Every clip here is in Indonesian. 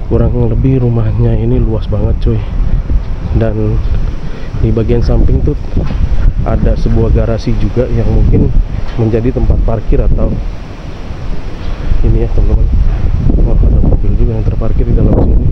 Kurang lebih rumahnya ini luas banget cuy, dan di bagian samping tuh ada sebuah garasi juga yang mungkin menjadi tempat parkir atau ini ya teman-teman. Wah, ada mobil juga yang terparkir di dalam sini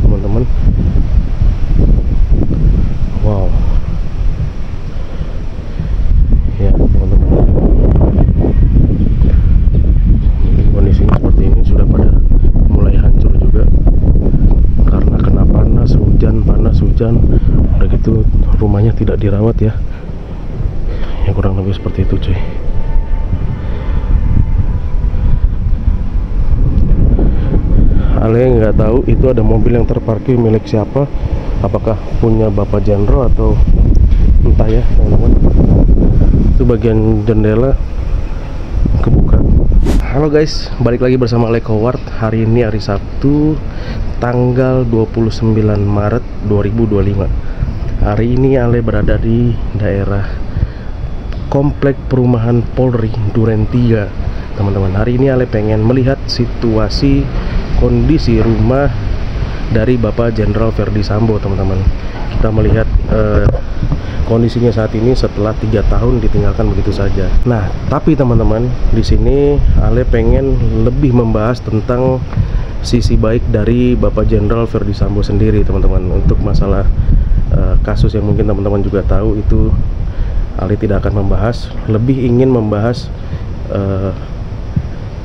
teman-teman. Wow ya teman-teman, kondisinya seperti ini sudah pada mulai hancur juga karena kena panas hujan, udah gitu rumahnya tidak dirawat ya. Ya kurang lebih seperti itu cuy. Ale nggak tahu itu ada mobil yang terparkir milik siapa, apakah punya Bapak Jenderal atau entah ya teman-teman. Itu bagian jendela kebuka. Halo guys, balik lagi bersama Ale Howard. Hari ini hari Sabtu tanggal 29 Maret 2025. Hari ini Ale berada di daerah Komplek Perumahan Polri Duren 3 teman-teman. Hari ini Ale pengen melihat situasi kondisi rumah dari Bapak Jenderal Ferdy Sambo teman-teman. Kita melihat kondisinya saat ini setelah 3 tahun ditinggalkan begitu saja. Nah, tapi teman-teman, di sini Ale pengen lebih membahas tentang sisi baik dari Bapak Jenderal Ferdy Sambo sendiri teman-teman. Untuk masalah kasus yang mungkin teman-teman juga tahu, itu Ale tidak akan membahas, lebih ingin membahas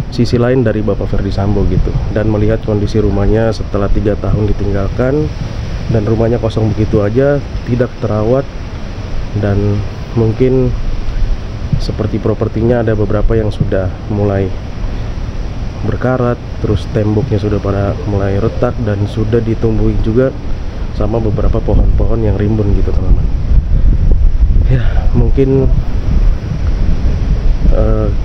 sisi lain dari Bapak Ferdy Sambo gitu, dan melihat kondisi rumahnya setelah 3 tahun ditinggalkan dan rumahnya kosong begitu aja, tidak terawat, dan mungkin seperti propertinya ada beberapa yang sudah mulai berkarat, terus temboknya sudah pada mulai retak dan sudah ditumbuhi juga sama beberapa pohon-pohon yang rimbun gitu teman-teman. Ya mungkin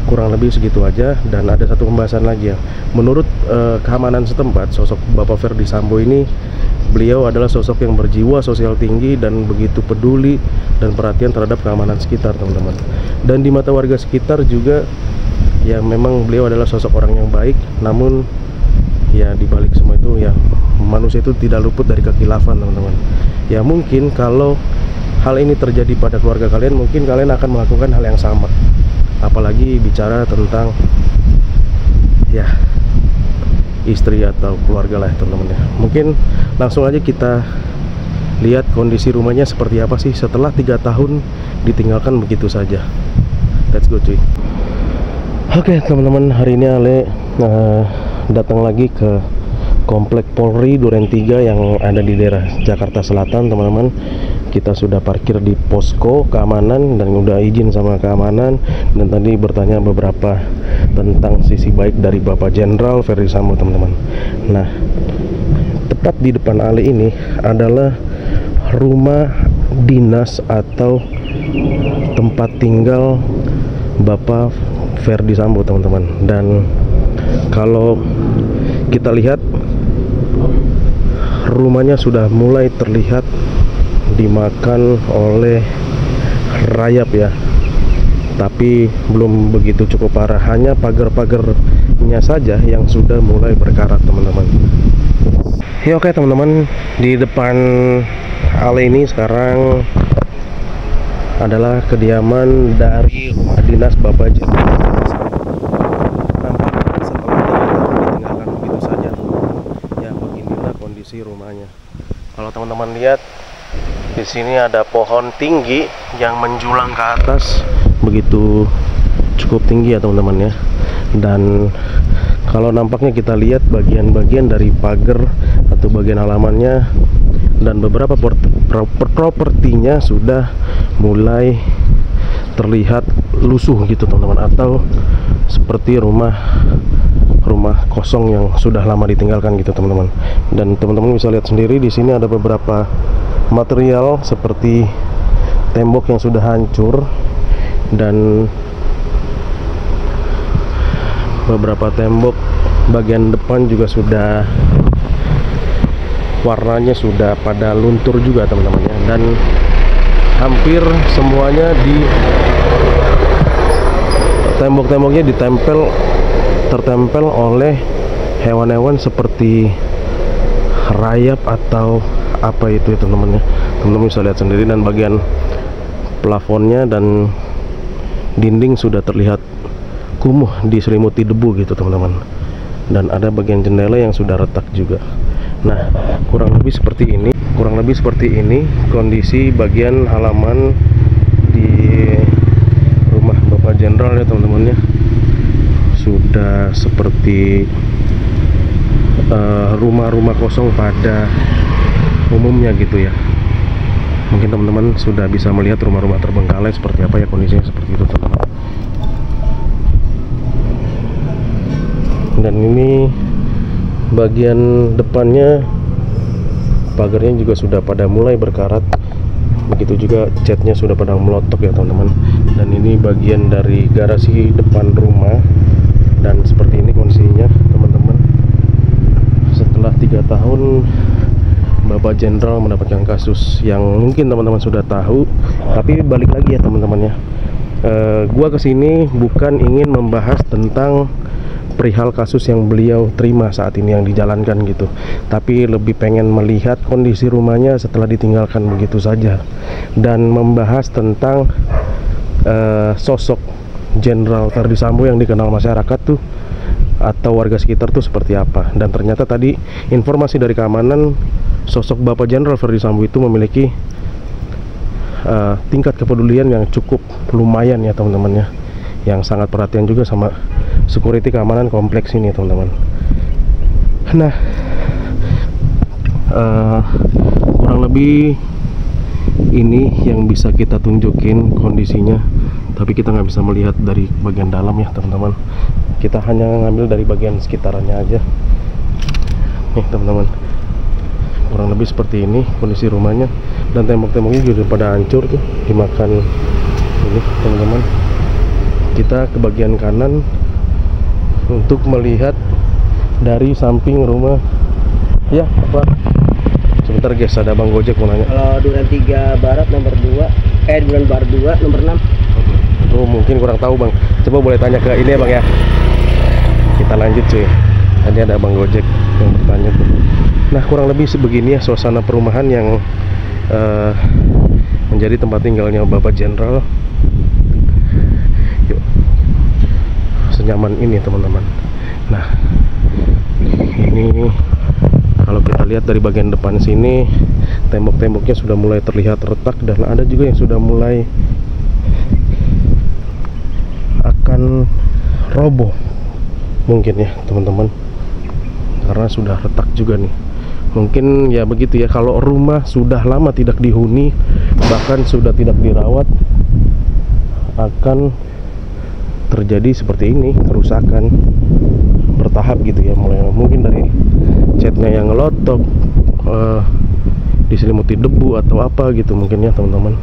kurang lebih segitu aja. Dan ada satu pembahasan lagi ya. Menurut keamanan setempat, sosok Bapak Ferdy Sambo ini, beliau adalah sosok yang berjiwa sosial tinggi dan begitu peduli dan perhatian terhadap keamanan sekitar teman-teman. Dan di mata warga sekitar juga ya, memang beliau adalah sosok orang yang baik. Namun ya dibalik semua itu ya, manusia itu tidak luput dari kekhilafan teman-teman. Ya mungkin kalau hal ini terjadi pada keluarga kalian, mungkin kalian akan melakukan hal yang sama. Apalagi bicara tentang ya istri atau keluarga lah teman-teman ya. Mungkin langsung aja kita lihat kondisi rumahnya seperti apa sih setelah 3 tahun ditinggalkan begitu saja. Let's go cuy. Oke teman-teman, hari ini Ale datang lagi ke Komplek Polri Duren 3 yang ada di daerah Jakarta Selatan teman-teman. Kita sudah parkir di posko keamanan dan udah izin sama keamanan, dan tadi bertanya beberapa tentang sisi baik dari Bapak Jenderal Ferdy Sambo teman-teman. Nah, tepat di depan Ale ini adalah rumah dinas atau tempat tinggal Bapak Ferdy Sambo teman-teman. Dan kalau kita lihat rumahnya sudah mulai terlihat dimakan oleh rayap ya, tapi belum begitu cukup parah, hanya pagar-pagarnya saja yang sudah mulai berkarat teman-teman. Ya oke teman-teman, di depan Ale ini sekarang adalah kediaman dari rumah dinas Bapak Jenderal Ferdy Sambo. Nampaknya setelah 3 tahun ditinggalkan begitu saja ya, beginilah kondisi rumahnya. Kalau teman-teman lihat, di sini ada pohon tinggi yang menjulang ke atas, begitu cukup tinggi ya teman-teman ya. Dan kalau nampaknya kita lihat bagian-bagian dari pagar atau bagian halamannya dan beberapa propertinya sudah mulai terlihat lusuh gitu teman-teman, atau seperti rumah kosong yang sudah lama ditinggalkan gitu teman-teman. Dan teman-teman bisa lihat sendiri di sini ada beberapa material seperti tembok yang sudah hancur, dan beberapa tembok bagian depan juga sudah warnanya sudah pada luntur juga teman-teman ya. Dan hampir semuanya di tembok-temboknya tertempel oleh hewan-hewan seperti rayap atau apa itu ya teman-teman ya. Teman-teman bisa lihat sendiri, dan bagian plafonnya dan dinding sudah terlihat kumuh diselimuti debu gitu teman-teman, dan ada bagian jendela yang sudah retak juga. Nah, kurang lebih seperti ini kondisi bagian halaman di rumah Bapak Jenderal ya teman-teman ya. Sudah seperti rumah-rumah kosong pada umumnya gitu ya. Mungkin teman-teman sudah bisa melihat rumah-rumah terbengkalai seperti apa ya, kondisinya seperti itu teman-teman. Dan ini bagian depannya, pagarnya juga sudah pada mulai berkarat, begitu juga catnya sudah pada melotok ya teman-teman. Dan ini bagian dari garasi depan rumah, dan seperti ini kondisinya teman-teman. Setelah 3 tahun Bapak Jenderal mendapatkan kasus yang mungkin teman-teman sudah tahu, tapi balik lagi ya teman-teman ya. Gua kesini bukan ingin membahas tentang perihal kasus yang beliau terima saat ini yang dijalankan gitu, tapi lebih pengen melihat kondisi rumahnya setelah ditinggalkan begitu saja, dan membahas tentang sosok Jenderal Ferdy Sambo yang dikenal masyarakat tuh atau warga sekitar tuh seperti apa. Dan ternyata tadi informasi dari keamanan, sosok Bapak Jenderal Ferdy Sambo itu memiliki tingkat kepedulian yang cukup lumayan ya teman-teman ya, yang sangat perhatian juga sama security keamanan kompleks ini teman-teman. Nah, kurang lebih ini yang bisa kita tunjukin kondisinya, tapi kita nggak bisa melihat dari bagian dalam ya teman-teman. Kita hanya ngambil dari bagian sekitarannya aja nih teman-teman. Kurang lebih seperti ini kondisi rumahnya, dan tembok-temboknya juga pada hancur tuh dimakan ini teman-teman. Kita ke bagian kanan untuk melihat dari samping rumah ya. Apa? Sebentar guys, ada Bang Gojek mau nanya. Kalau Duren 3 Barat nomor 2, Duren Barat 2 nomor 6. Oh, mungkin kurang tahu Bang. Coba boleh tanya ke ini ya Bang ya. Kita lanjut cuy. Tadi ada Bang Gojek yang bertanya tuh. Nah, kurang lebih sebegini ya suasana perumahan yang menjadi tempat tinggalnya Bapak Jenderal. Yuk, senyaman ini teman-teman. Nah, ini kalau kita lihat dari bagian depan sini, tembok-temboknya sudah mulai terlihat retak, dan ada juga yang sudah mulai akan roboh mungkin ya teman-teman, karena sudah retak juga nih. Mungkin ya begitu ya, kalau rumah sudah lama tidak dihuni, bahkan sudah tidak dirawat, akan terjadi seperti ini, kerusakan bertahap gitu ya. Mulai mungkin dari catnya yang ngelotok, diselimuti debu atau apa gitu mungkin ya teman-teman.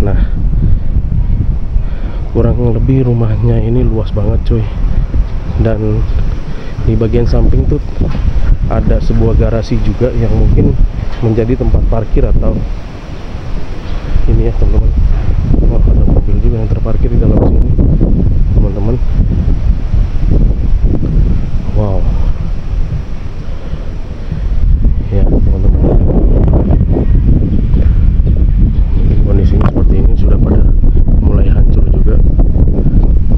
Nah, kurang lebih rumahnya ini luas banget cuy, dan di bagian samping tuh ada sebuah garasi juga yang mungkin menjadi tempat parkir atau ini ya teman-teman. Oh, ada mobil juga yang terparkir di dalam sini teman-teman. Wow ya teman-teman, kondisinya seperti ini, sudah pada mulai hancur juga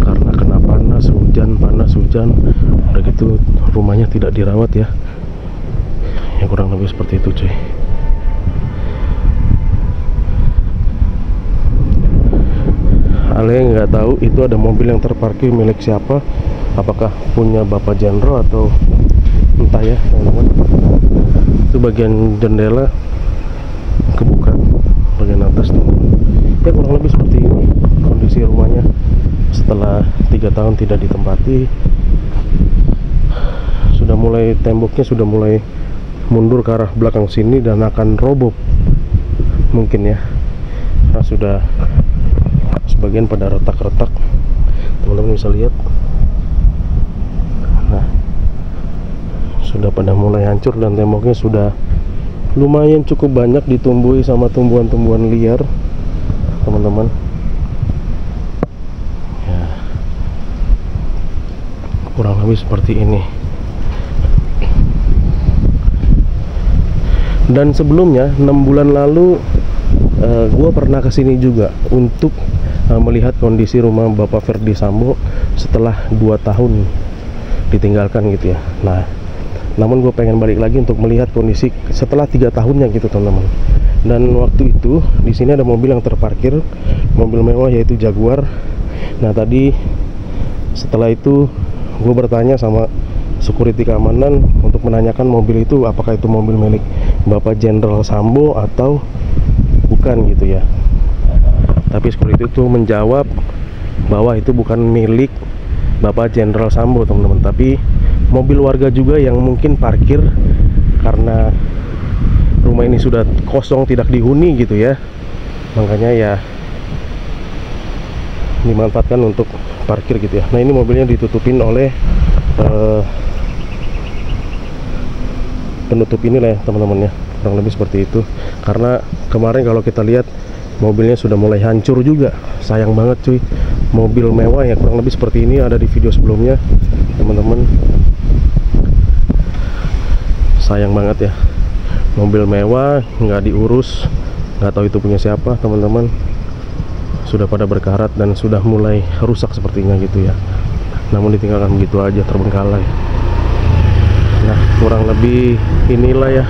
karena kena panas hujan, udah gitu rumahnya tidak dirawat ya. Ya kurang lebih seperti itu cuy. Ale nggak tahu itu ada mobil yang terparkir milik siapa, apakah punya Bapak Jenderal atau entah ya teman-teman. Itu bagian jendela kebuka bagian atas teman-teman. Ya kurang lebih seperti ini kondisi rumahnya setelah 3 tahun tidak ditempati. Sudah mulai, temboknya sudah mulai mundur ke arah belakang sini dan akan roboh mungkin ya. Nah, sudah sebagian pada retak-retak, teman-teman bisa lihat. Nah, sudah pada mulai hancur, dan temboknya sudah lumayan cukup banyak ditumbuhi sama tumbuhan-tumbuhan liar teman-teman ya. Kurang lebih seperti ini. Dan sebelumnya 6 bulan lalu gue pernah kesini juga untuk melihat kondisi rumah Bapak Ferdi Sambo setelah 2 tahun ditinggalkan gitu ya. Nah, namun gue pengen balik lagi untuk melihat kondisi setelah 3 tahunnya gitu teman-teman. Dan waktu itu di sini ada mobil yang terparkir, mobil mewah yaitu Jaguar. Nah tadi setelah itu gue bertanya sama security keamanan untuk menanyakan mobil itu apakah itu mobil milik Bapak Jenderal Sambo atau bukan gitu ya. Tapi security itu menjawab bahwa itu bukan milik Bapak Jenderal Sambo teman-teman, tapi mobil warga juga yang mungkin parkir karena rumah ini sudah kosong, tidak dihuni gitu ya, makanya ya dimanfaatkan untuk parkir gitu ya. Nah ini mobilnya ditutupin oleh penutup ini lah ya teman-teman ya, kurang lebih seperti itu. Karena kemarin kalau kita lihat mobilnya sudah mulai hancur juga, sayang banget cuy. Mobil mewah ya kurang lebih seperti ini, ada di video sebelumnya teman-teman. Sayang banget ya, mobil mewah nggak diurus, nggak tahu itu punya siapa teman-teman, sudah pada berkarat dan sudah mulai rusak sepertinya gitu ya. Namun ditinggalkan begitu aja, terbengkalai. Nah kurang lebih inilah ya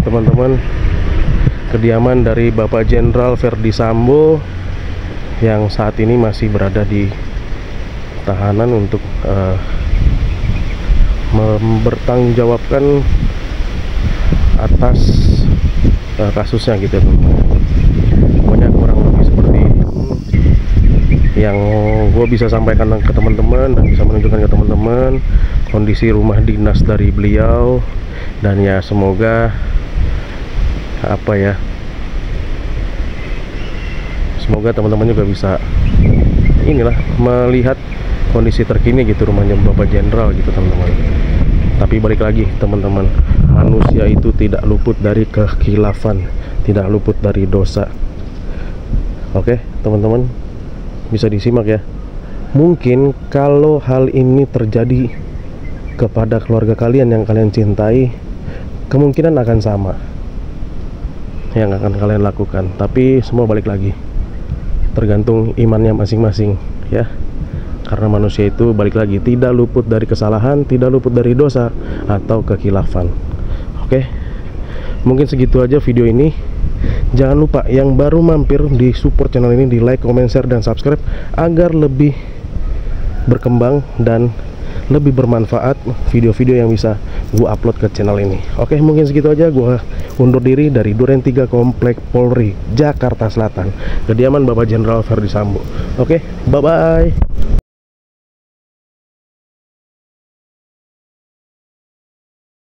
teman-teman kediaman dari Bapak Jenderal Ferdi Sambo yang saat ini masih berada di tahanan untuk mempertanggungjawabkan atas kasusnya gitu ya teman-teman. Pokoknya kurang lebih seperti itu yang gue bisa sampaikan ke teman-teman dan bisa menunjukkan ke teman-teman kondisi rumah dinas dari beliau. Dan ya semoga apa ya, semoga teman-teman juga bisa inilah melihat kondisi terkini gitu rumahnya Bapak Jenderal gitu teman-teman. Tapi balik lagi teman-teman, manusia itu tidak luput dari kekhilafan, tidak luput dari dosa. Oke teman-teman, bisa disimak ya. Mungkin kalau hal ini terjadi kepada keluarga kalian yang kalian cintai, kemungkinan akan sama yang akan kalian lakukan. Tapi semua balik lagi tergantung imannya masing-masing ya. Karena manusia itu balik lagi tidak luput dari kesalahan, tidak luput dari dosa atau kekhilafan. Oke, mungkin segitu aja video ini. Jangan lupa yang baru mampir di support channel ini, di like, comment, share, dan subscribe agar lebih berkembang dan lebih bermanfaat video-video yang bisa gue upload ke channel ini. Oke, mungkin segitu aja. Gue undur diri dari Duren 3 Komplek Polri, Jakarta Selatan, kediaman Bapak Jenderal Ferdi Sambo. Oke, bye-bye.